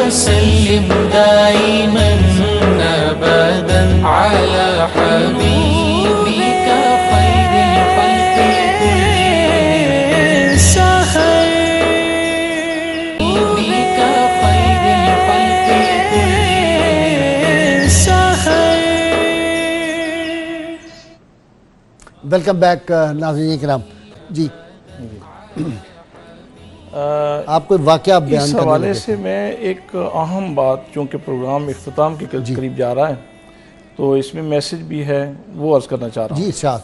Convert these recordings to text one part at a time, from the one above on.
वसल्लिम दाइमन अबदन अला हबीबिका खैरिल खल्क़ि हबीबिका खैरिल खल्क़ि। Welcome back नाज़रीन किराम जी। आप कोई वाक़या बयान इस हवाले से मैं एक अहम बात, चूँकि प्रोग्राम इख्तिताम के करीब जा रहा है तो इसमें मैसेज भी है, वो अर्ज़ करना चाह रहा हूँ। जी इरशाद।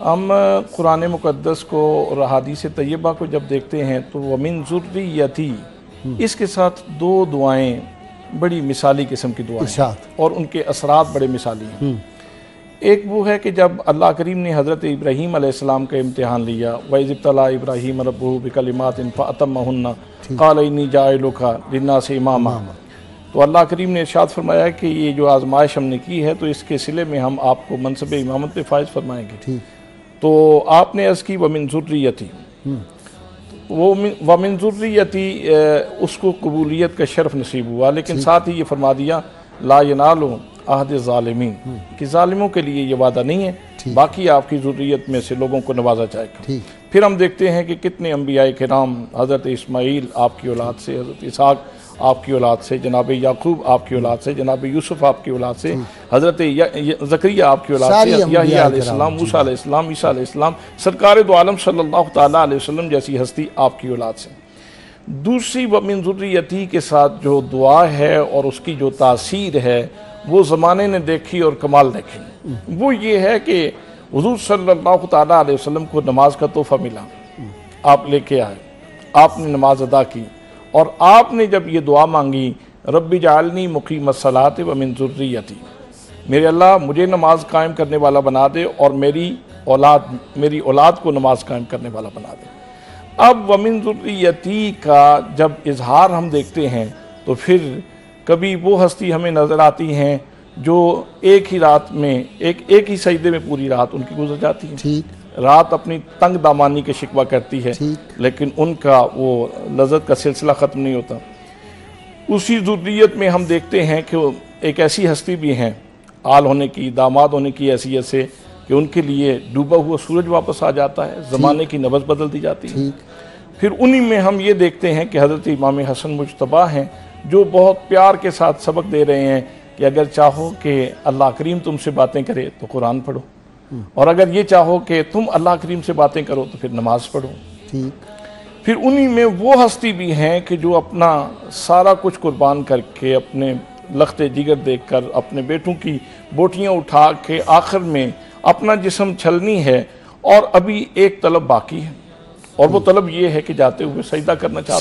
हम कुरान मुक़द्दस को और हदीस तय्यबा को जब देखते हैं तो वमिन ज़ुर्रियती, इसके साथ दो दुआएं बड़ी मिसाली किस्म की दुआएं और उनके असरात बड़े मिसाली हैं। एक वो है कि जब अल्लाह करीम ने हज़रत इब्राहीम अलैहिस्सलाम का इम्तिहान लिया, वइज़ इब्तला इब्राहीम रब्बुहु बिकलिमातिन फ़अतम्महुन्ना क़ाल इन्नी जाइलुका लिन्नासि इमामा, तो अल्लाह करीम ने इरशाद फरमाया कि ये जो आजमाइश हमने की है तो इसके सिले में हम आपको मनसब इमामत पे फ़ाइज़ फरमाएंगे। तो आपने अर्ज़ की वमिन ज़ुर्रियती, वो वमिन ज़ुर्रियती उसको कबूलियत का शर्फ नसीब हुआ, लेकिन साथ ही ये फरमा दिया ला यनालु अहद ज़ालिमीन, कि ज़ालिमों के लिए ये वादा नहीं है, बाकी आपकी ज़ुर्रियत में से लोगों को नवाजा जाएगा। फिर हम देखते हैं कि कितने अंबिया किराम, हज़रत इस्माईल आपकी औलाद से, हज़रत इसहाक आपकी औलाद से, जनाब याकूब आपकी औलाद से, जनाब यूसुफ आपकी औलाद से, हज़रत ज़करिया आपकी औलाद से, याह्या अलैहिस्सलाम, मूसा अलैहिस्सलाम, ईसा अलैहिस्सलाम, सरकार दो आलम सल्लल्लाहु तआला अलैहि वसल्लम जैसी हस्ती आपकी औलाद से। दूसरी वमिन ज़ुर्रियती के साथ जो दुआ है और उसकी जो तासीर है वो ज़माने ने देखी और कमाल देखी, वो ये है कि हुज़ूर सल्लल्लाहु तआला अलैहि वसल्लम को नमाज का तोहफ़ा मिला, आप लेके आए, आपने नमाज अदा की और आपने जब ये दुआ मांगी रब्बी जालनी मुक़ीमस सलात व मिन ज़ुर्रियती, मेरे अल्लाह मुझे नमाज कायम करने वाला बना दे और मेरी औलाद को नमाज कायम करने वाला बना दे। अब वमिन ज़ुर्रियती का जब इजहार हम देखते हैं तो फिर कभी वो हस्ती हमें नज़र आती हैं जो एक ही रात में एक ही सजदे में पूरी रात उनकी गुजर जाती है। रात अपनी तंग दामानी के शिकवा करती है, लेकिन उनका वो लज़्ज़त का सिलसिला ख़त्म नहीं होता। उसी ज़ुर्रियत में हम देखते हैं कि एक ऐसी हस्ती भी हैं आल होने की, दामाद होने की हैसियत से, कि उनके लिए डूबा हुआ सूरज वापस आ जाता है, ज़माने की नब्ज़ बदल दी जाती है। फिर उन्हीं में हम ये देखते हैं कि हज़रत इमाम हसन मुज्तबा हैं जो बहुत प्यार के साथ सबक दे रहे हैं कि अगर चाहो कि अल्लाह करीम तुमसे बातें करे तो कुरान पढ़ो, और अगर ये चाहो कि तुम अल्लाह करीम से बातें करो तो फिर नमाज पढ़ो। फिर उन्हीं में वो हस्ती भी हैं कि जो अपना सारा कुछ कुर्बान करके, अपने लख्ते जिगर देखकर, अपने बेटों की बोटियाँ उठा के आखिर में अपना जिस्म छलनी है और अभी एक तलब बाकी है, और वो तलब ये है कि जाते हुए सजदा करना चाहते हैं।